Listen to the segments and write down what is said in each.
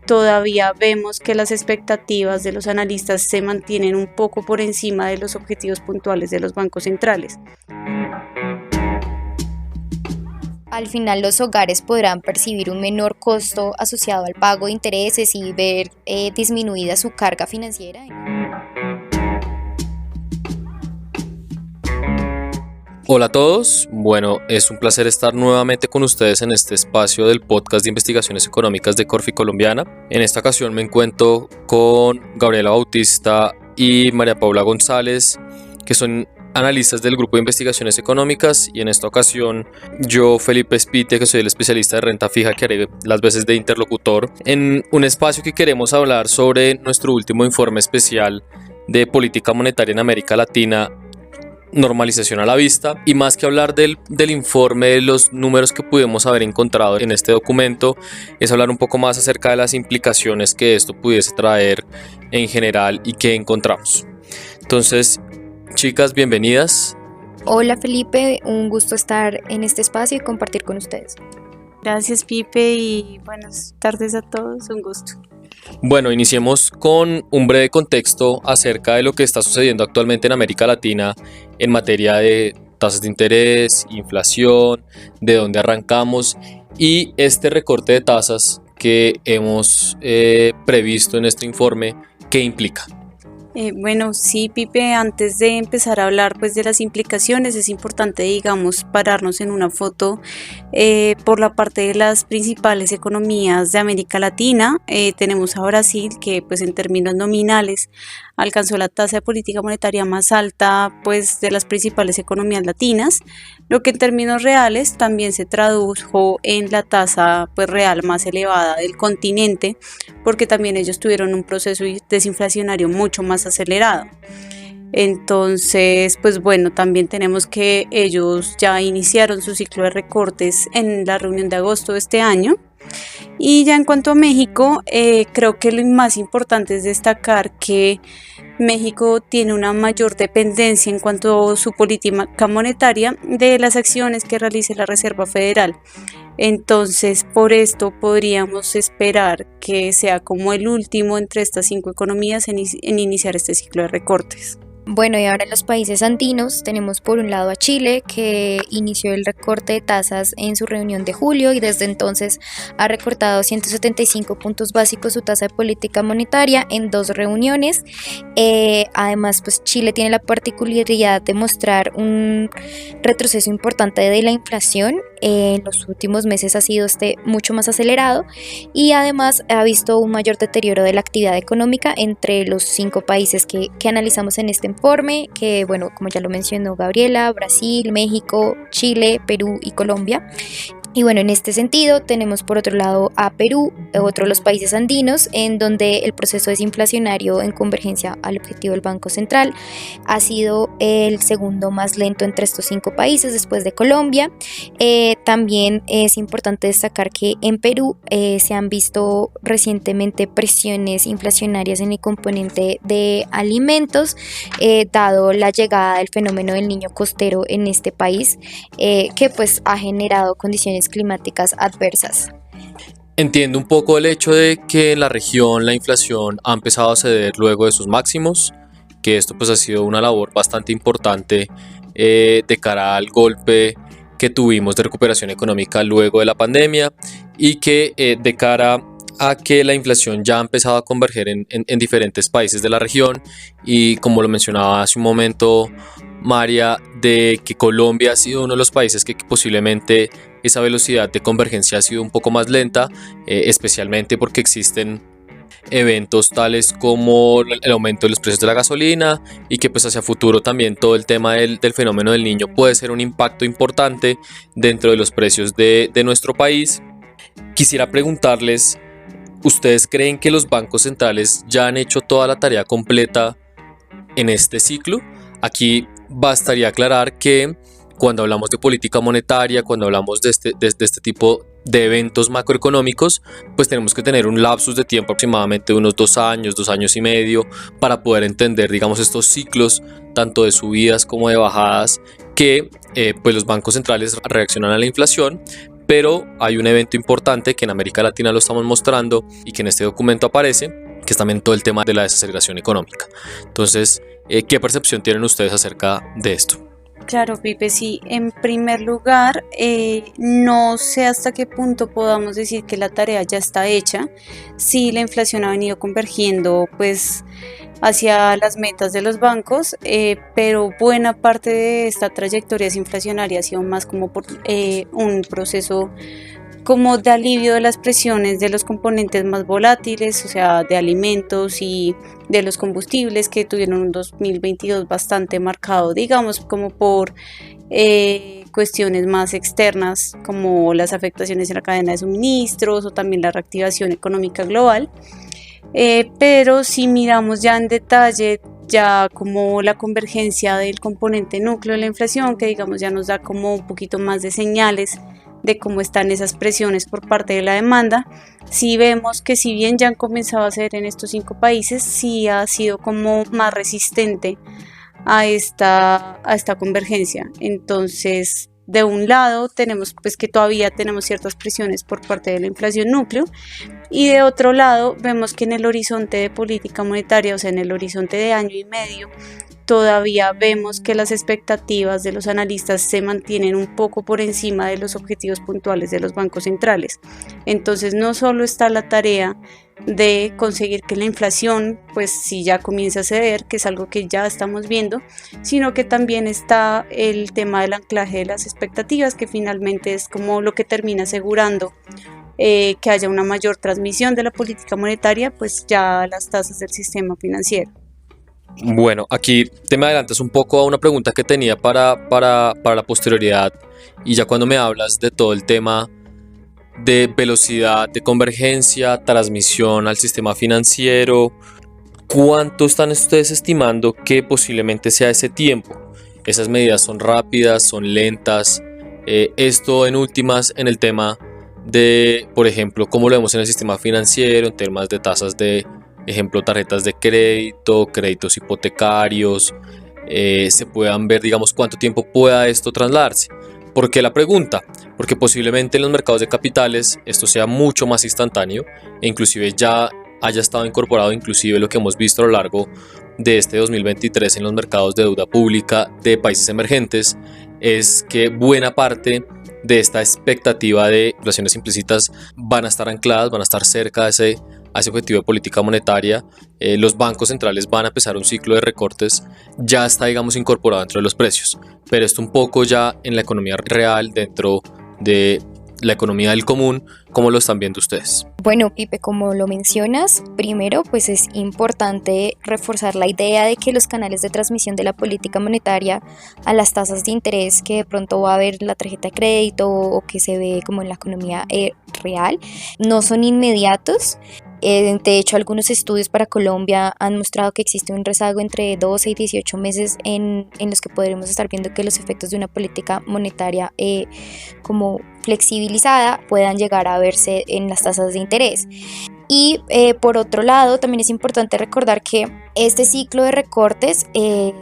todavía vemos que las expectativas de los analistas se mantienen un poco por encima de los objetivos puntuales de los bancos centrales. Al final los hogares podrán percibir un menor costo asociado al pago de intereses y ver disminuida su carga financiera. Hola a todos, bueno, es un placer estar nuevamente con ustedes en este espacio del podcast de investigaciones económicas de Corfi Colombiana. En esta ocasión me encuentro con Gabriela Bautista y María Paula González, que son analistas del grupo de investigaciones económicas, y en esta ocasión yo, Felipe Espite, que soy el especialista de renta fija, que haré las veces de interlocutor en un espacio que queremos hablar sobre nuestro último informe especial de política monetaria en América Latina, normalización a la vista. Y más que hablar del informe, de los números que pudimos haber encontrado en este documento, es hablar un poco más acerca de las implicaciones que esto pudiese traer en general y que encontramos. Entonces, chicas, bienvenidas. Hola Felipe, un gusto estar en este espacio y compartir con ustedes. Gracias Pipe y buenas tardes a todos, un gusto. Bueno, iniciemos con un breve contexto acerca de lo que está sucediendo actualmente en América Latina en materia de tasas de interés, inflación, de dónde arrancamos y este recorte de tasas que hemos previsto en este informe, ¿qué implica? Bueno, sí, Pipe, antes de empezar a hablar pues de las implicaciones, es importante, digamos, pararnos en una foto por la parte de las principales economías de América Latina. Tenemos a Brasil, que pues en términos nominales alcanzó la tasa de política monetaria más alta pues de las principales economías latinas, lo que en términos reales también se tradujo en la tasa pues real más elevada del continente, porque también ellos tuvieron un proceso desinflacionario mucho más acelerado. Entonces, pues bueno, también tenemos que ellos ya iniciaron su ciclo de recortes en la reunión de agosto de este año. Y ya en cuanto a México, creo que lo más importante es destacar que México tiene una mayor dependencia en cuanto a su política monetaria de las acciones que realice la Reserva Federal. Entonces, por esto podríamos esperar que sea como el último entre estas 5 economías en iniciar este ciclo de recortes. Bueno, y ahora en los países andinos tenemos por un lado a Chile, que inició el recorte de tasas en su reunión de julio y desde entonces ha recortado 175 puntos básicos su tasa de política monetaria en 2 reuniones. Además, pues Chile tiene la particularidad de mostrar un retroceso importante de la inflación. En los últimos meses ha sido mucho más acelerado y además ha visto un mayor deterioro de la actividad económica entre los 5 países que analizamos en este informe, que bueno, como ya lo mencionó Gabriela, Brasil, México, Chile, Perú y Colombia. Y bueno, en este sentido tenemos por otro lado a Perú, otro de los países andinos, en donde el proceso desinflacionario en convergencia al objetivo del Banco Central ha sido el segundo más lento entre estos 5 países después de Colombia. También es importante destacar que en Perú se han visto recientemente presiones inflacionarias en el componente de alimentos, dado la llegada del fenómeno del niño costero en este país, que pues ha generado condiciones climáticas adversas. Entiendo un poco el hecho de que en la región la inflación ha empezado a ceder luego de sus máximos, que esto pues ha sido una labor bastante importante de cara al golpe que tuvimos de recuperación económica luego de la pandemia y que de cara a que la inflación ya ha empezado a converger en diferentes países de la región y como lo mencionaba hace un momento María, de que Colombia ha sido uno de los países que posiblemente esa velocidad de convergencia ha sido un poco más lenta, especialmente porque existen eventos tales como el aumento de los precios de la gasolina y que pues hacia futuro también todo el tema del fenómeno del niño puede ser un impacto importante dentro de los precios de nuestro país. Quisiera preguntarles, ¿ustedes creen que los bancos centrales ya han hecho toda la tarea completa en este ciclo? Aquí bastaría aclarar que cuando hablamos de política monetaria, cuando hablamos de este tipo de eventos macroeconómicos, pues tenemos que tener un lapsus de tiempo aproximadamente de unos 2 años, 2 años y medio para poder entender, digamos, estos ciclos tanto de subidas como de bajadas que pues los bancos centrales reaccionan a la inflación, pero hay un evento importante que en América Latina lo estamos mostrando y que en este documento aparece, que es también todo el tema de la desaceleración económica. Entonces, ¿qué percepción tienen ustedes acerca de esto? Claro, Pipe, sí. En primer lugar, no sé hasta qué punto podamos decir que la tarea ya está hecha. Sí, la inflación ha venido convergiendo, pues, hacia las metas de los bancos, pero buena parte de esta trayectoria inflacionaria ha sido más como por un proceso como de alivio de las presiones de los componentes más volátiles, o sea, de alimentos y de los combustibles, que tuvieron un 2022 bastante marcado, digamos, como por cuestiones más externas, como las afectaciones en la cadena de suministros o también la reactivación económica global. Pero si miramos ya en detalle, ya como la convergencia del componente núcleo de la inflación, que digamos ya nos da como un poquito más de señales de cómo están esas presiones por parte de la demanda, sí vemos que si bien ya han comenzado a hacer en estos 5 países, sí ha sido como más resistente a esta convergencia. Entonces, de un lado tenemos pues que todavía tenemos ciertas presiones por parte de la inflación núcleo, y de otro lado vemos que en el horizonte de política monetaria, o sea en el horizonte de año y medio, todavía vemos que las expectativas de los analistas se mantienen un poco por encima de los objetivos puntuales de los bancos centrales. Entonces no solo está la tarea de conseguir que la inflación pues sí ya comience a ceder, que es algo que ya estamos viendo, sino que también está el tema del anclaje de las expectativas, que finalmente es como lo que termina asegurando que haya una mayor transmisión de la política monetaria pues ya a las tasas del sistema financiero. Bueno, aquí te me adelantas un poco a una pregunta que tenía para la posterioridad, y ya cuando me hablas de todo el tema de velocidad de convergencia, transmisión al sistema financiero, ¿cuánto están ustedes estimando que posiblemente sea ese tiempo? ¿Esas medidas son rápidas, son lentas? Esto en últimas en el tema de, por ejemplo, cómo lo vemos en el sistema financiero, en temas de tasas de, ejemplo, tarjetas de crédito, créditos hipotecarios, se puedan ver, digamos, cuánto tiempo pueda esto trasladarse. ¿Por qué la pregunta? Porque posiblemente en los mercados de capitales esto sea mucho más instantáneo e inclusive ya haya estado incorporado, inclusive lo que hemos visto a lo largo de este 2023 en los mercados de deuda pública de países emergentes, es que buena parte de esta expectativa de inflaciones implícitas van a estar ancladas, van a estar cerca de ese objetivo de política monetaria. Los bancos centrales van a empezar un ciclo de recortes, ya está, digamos, incorporado dentro de los precios, pero esto un poco ya en la economía real, dentro de la economía del común, ¿cómo lo están viendo ustedes? Bueno, Pipe, como lo mencionas, primero pues es importante reforzar la idea de que los canales de transmisión de la política monetaria a las tasas de interés que de pronto va a haber la tarjeta de crédito o que se ve como en la economía real no son inmediatos. De hecho, algunos estudios para Colombia han mostrado que existe un rezago entre 12 y 18 meses en los que podremos estar viendo que los efectos de una política monetaria como flexibilizada puedan llegar a verse en las tasas de interés. Y por otro lado, también es importante recordar que este ciclo de recortes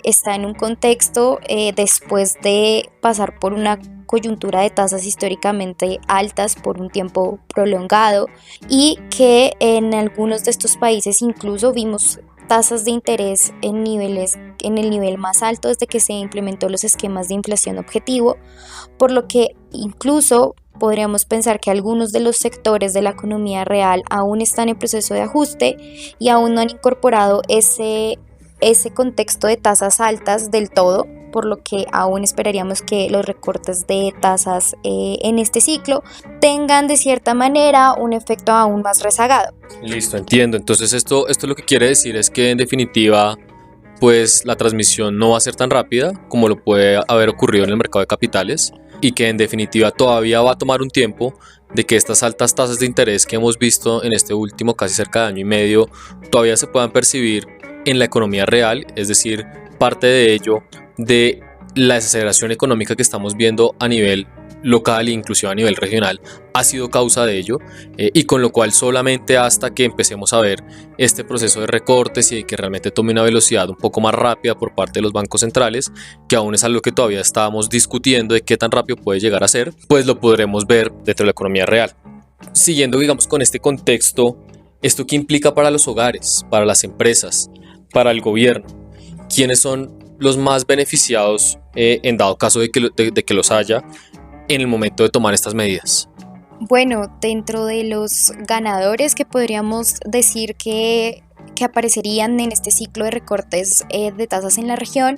está en un contexto después de pasar por una coyuntura de tasas históricamente altas por un tiempo prolongado, y que en algunos de estos países incluso vimos tasas de interés en el nivel más alto desde que se implementó los esquemas de inflación objetivo, por lo que incluso podríamos pensar que algunos de los sectores de la economía real aún están en proceso de ajuste y aún no han incorporado ese contexto de tasas altas del todo, por lo que aún esperaríamos que los recortes de tasas en este ciclo tengan de cierta manera un efecto aún más rezagado. Listo, entiendo. Entonces esto lo que quiere decir es que en definitiva pues la transmisión no va a ser tan rápida como lo puede haber ocurrido en el mercado de capitales, y que en definitiva todavía va a tomar un tiempo de que estas altas tasas de interés que hemos visto en este último casi cerca de año y medio todavía se puedan percibir en la economía real, es decir, parte de ello de la desaceleración económica que estamos viendo a nivel local e inclusive a nivel regional ha sido causa de ello, y con lo cual solamente hasta que empecemos a ver este proceso de recortes y que realmente tome una velocidad un poco más rápida por parte de los bancos centrales, que aún es algo que todavía estábamos discutiendo de qué tan rápido puede llegar a ser, pues lo podremos ver dentro de la economía real. Siguiendo, digamos, con este contexto, ¿esto qué implica para los hogares, para las empresas, para el gobierno? ¿Quiénes son los más beneficiados en dado caso de que los haya en el momento de tomar estas medidas? Bueno, dentro de los ganadores que podríamos decir que aparecerían en este ciclo de recortes de tasas en la región,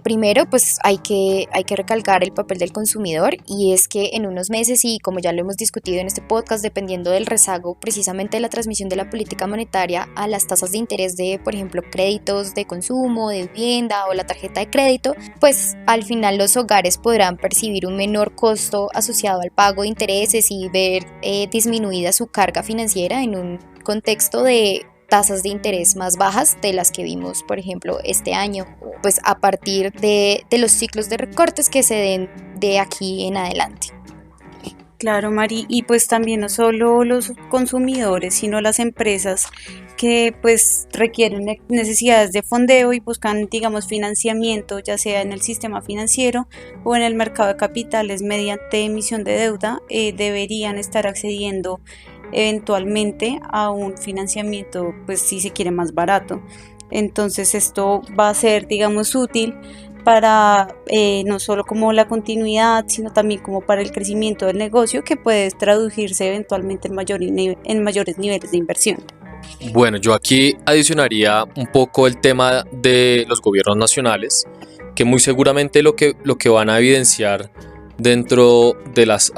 primero pues hay que recalcar el papel del consumidor, y es que en unos meses, y como ya lo hemos discutido en este podcast, dependiendo del rezago precisamente de la transmisión de la política monetaria a las tasas de interés de, por ejemplo, créditos de consumo, de vivienda o la tarjeta de crédito, pues al final los hogares podrán percibir un menor costo asociado al pago de intereses y ver disminuida su carga financiera en un contexto de tasas de interés más bajas de las que vimos, por ejemplo, este año, pues a partir de los ciclos de recortes que se den de aquí en adelante. Claro, Mari, y pues también no solo los consumidores, sino las empresas que pues requieren necesidades de fondeo y buscan, digamos, financiamiento, ya sea en el sistema financiero o en el mercado de capitales mediante emisión de deuda, deberían estar accediendo eventualmente a un financiamiento, pues si se quiere, más barato. Entonces esto va a ser, digamos, útil para no solo como la continuidad, sino también como para el crecimiento del negocio, que puede traducirse eventualmente en mayores niveles de inversión. Bueno, yo aquí adicionaría un poco el tema de los gobiernos nacionales, que muy seguramente lo que van a evidenciar dentro de las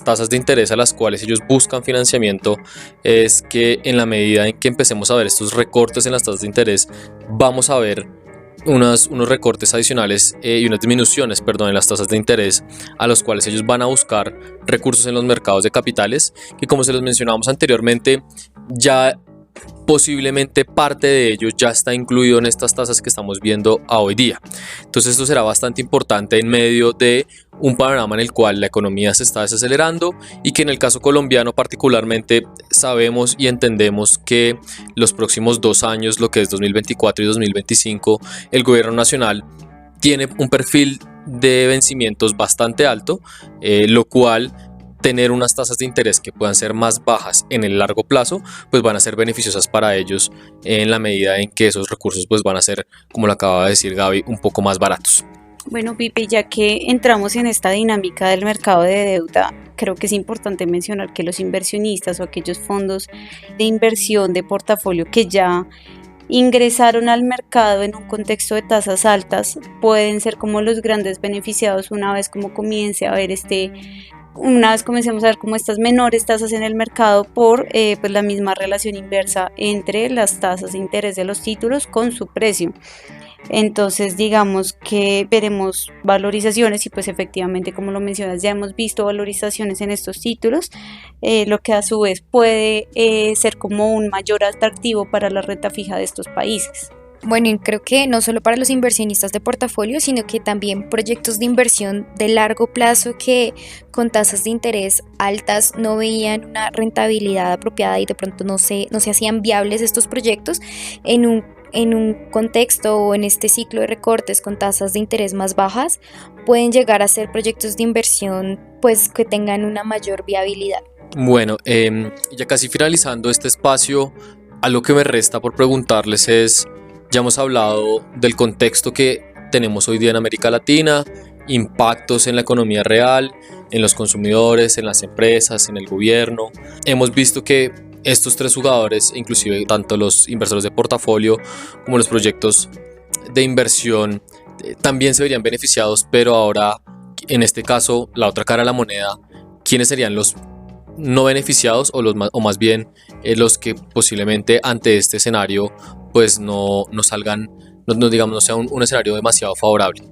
tasas de interés a las cuales ellos buscan financiamiento es que en la medida en que empecemos a ver estos recortes en las tasas de interés, vamos a ver unos recortes adicionales y unas disminuciones, en las tasas de interés, a los cuales ellos van a buscar recursos en los mercados de capitales, que, como se los mencionábamos anteriormente, ya posiblemente parte de ello ya está incluido en estas tasas que estamos viendo a hoy día. Entonces esto será bastante importante en medio de un panorama en el cual la economía se está desacelerando, y que en el caso colombiano particularmente sabemos y entendemos que los próximos 2 años, lo que es 2024 y 2025, el gobierno nacional tiene un perfil de vencimientos bastante alto, lo cual tener unas tasas de interés que puedan ser más bajas en el largo plazo, pues van a ser beneficiosas para ellos en la medida en que esos recursos pues van a ser, como lo acaba de decir Gaby, un poco más baratos. Bueno, Pipe, ya que entramos en esta dinámica del mercado de deuda, creo que es importante mencionar que los inversionistas o aquellos fondos de inversión de portafolio que ya ingresaron al mercado en un contexto de tasas altas pueden ser como los grandes beneficiados una vez comencemos a ver como estas menores tasas en el mercado por pues la misma relación inversa entre las tasas de interés de los títulos con su precio. Entonces digamos que veremos valorizaciones, y pues efectivamente, como lo mencionas, ya hemos visto valorizaciones en estos títulos, lo que a su vez puede ser como un mayor atractivo para la renta fija de estos países. Bueno, y creo que no solo para los inversionistas de portafolio, sino que también proyectos de inversión de largo plazo que con tasas de interés altas no veían una rentabilidad apropiada y de pronto no se hacían viables estos proyectos en un contexto o en este ciclo de recortes con tasas de interés más bajas, pueden llegar a ser proyectos de inversión pues que tengan una mayor viabilidad. Bueno, ya casi finalizando este espacio, algo que me resta por preguntarles es: ya hemos hablado del contexto que tenemos hoy día en América Latina, impactos en la economía real, en los consumidores, en las empresas, en el gobierno. Hemos visto que estos 3 jugadores, inclusive tanto los inversores de portafolio como los proyectos de inversión, también se verían beneficiados, pero ahora, en este caso, la otra cara de la moneda, ¿quiénes serían los no beneficiados o más bien los que posiblemente ante este escenario pues no salgan, no digamos, no sea un escenario demasiado favorable?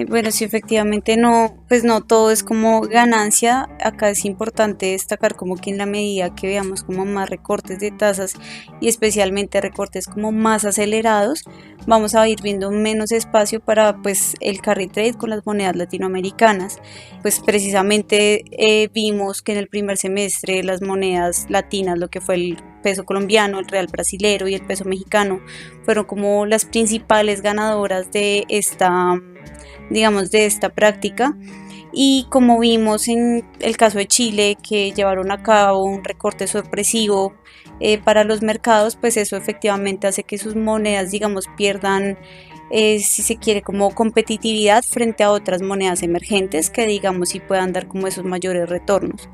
Bueno, sí, efectivamente no, pues no todo es como ganancia. Acá es importante destacar como que en la medida que veamos como más recortes de tasas y especialmente recortes como más acelerados, vamos a ir viendo menos espacio para pues el carry trade con las monedas latinoamericanas. Pues precisamente vimos que en el primer semestre las monedas latinas, lo que fue el peso colombiano, el real brasilero y el peso mexicano, fueron como las principales ganadoras de esta práctica. Y como vimos en el caso de Chile, que llevaron a cabo un recorte sorpresivo para los mercados, pues eso efectivamente hace que sus monedas, digamos, pierdan, si se quiere, como competitividad frente a otras monedas emergentes que, digamos, sí puedan dar como esos mayores retornos.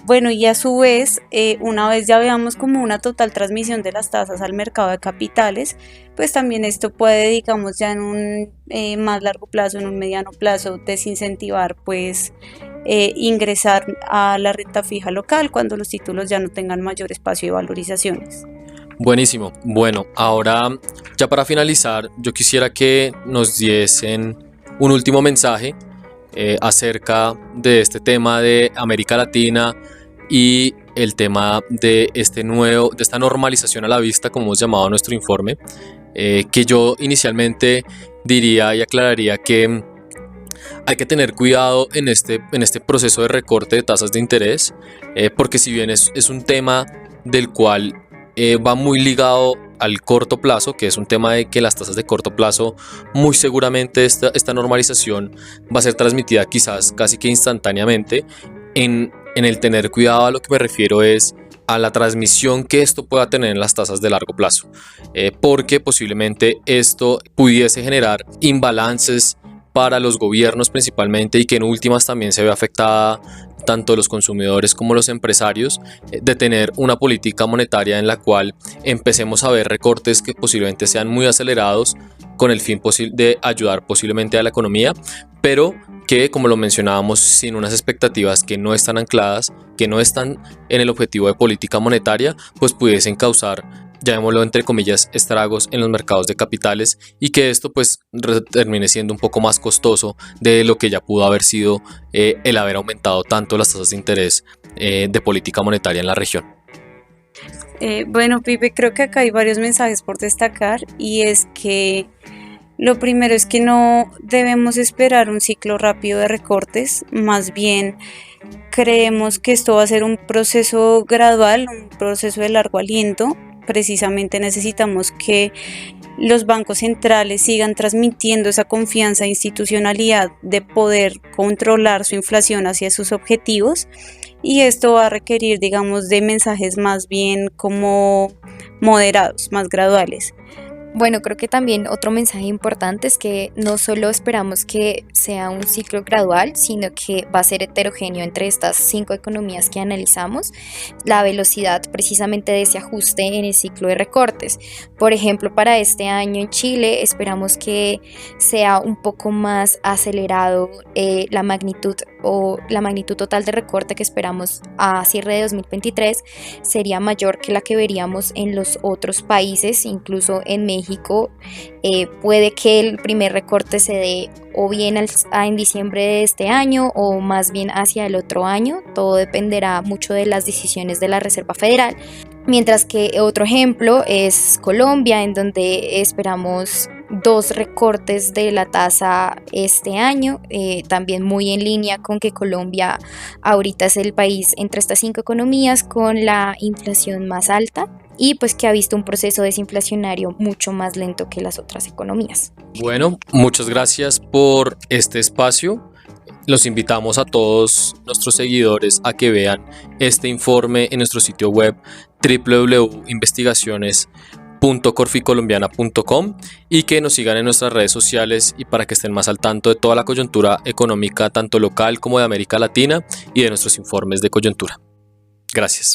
Bueno, y a su vez, una vez ya veamos como una total transmisión de las tasas al mercado de capitales, pues también esto puede, digamos, ya en un más largo plazo, en un mediano plazo, desincentivar pues ingresar a la renta fija local cuando los títulos ya no tengan mayor espacio de valorizaciones. Buenísimo. Bueno, ahora ya para finalizar, yo quisiera que nos diesen un último mensaje acerca de este tema de América Latina y el tema de esta normalización a la vista, como hemos llamado nuestro informe, que yo inicialmente diría y aclararía que hay que tener cuidado en este proceso de recorte de tasas de interés, porque si bien es un tema del cual va muy ligado al corto plazo, que es un tema de que las tasas de corto plazo, muy seguramente esta normalización va a ser transmitida quizás casi que instantáneamente. En el tener cuidado, a lo que me refiero es a la transmisión que esto pueda tener en las tasas de largo plazo, porque posiblemente esto pudiese generar imbalances para los gobiernos principalmente, y que en últimas también se ve afectada tanto los consumidores como los empresarios, de tener una política monetaria en la cual empecemos a ver recortes que posiblemente sean muy acelerados con el fin de ayudar posiblemente a la economía, pero que, como lo mencionábamos, sin unas expectativas que no están ancladas, que no están en el objetivo de política monetaria, pues pudiesen causar, llamémoslo entre comillas, estragos en los mercados de capitales, y que esto pues termine siendo un poco más costoso de lo que ya pudo haber sido el haber aumentado tanto las tasas de interés de política monetaria en la región. Bueno, Pipe, creo que acá hay varios mensajes por destacar, y es que lo primero es que no debemos esperar un ciclo rápido de recortes, más bien creemos que esto va a ser un proceso gradual, un proceso de largo aliento. Precisamente necesitamos que los bancos centrales sigan transmitiendo esa confianza e institucionalidad de poder controlar su inflación hacia sus objetivos, y esto va a requerir, digamos, de mensajes más bien como moderados, más graduales. Bueno, creo que también otro mensaje importante es que no solo esperamos que sea un ciclo gradual, sino que va a ser heterogéneo entre estas 5 economías que analizamos, la velocidad precisamente de ese ajuste en el ciclo de recortes. Por ejemplo, para este año en Chile esperamos que sea un poco más acelerado la magnitud total de recorte que esperamos a cierre de 2023 sería mayor que la que veríamos en los otros países, incluso en México. Puede que el primer recorte se dé o bien en diciembre de este año o más bien hacia el otro año. Todo dependerá mucho de las decisiones de la Reserva Federal. Mientras que otro ejemplo es Colombia, en donde esperamos 2 recortes de la tasa este año, también muy en línea con que Colombia ahorita es el país entre estas 5 economías con la inflación más alta, y pues que ha visto un proceso desinflacionario mucho más lento que las otras economías. Bueno, muchas gracias por este espacio. Los invitamos a todos nuestros seguidores a que vean este informe en nuestro sitio web www.investigaciones.corficolombiana.com, y que nos sigan en nuestras redes sociales, y para que estén más al tanto de toda la coyuntura económica tanto local como de América Latina y de nuestros informes de coyuntura. Gracias.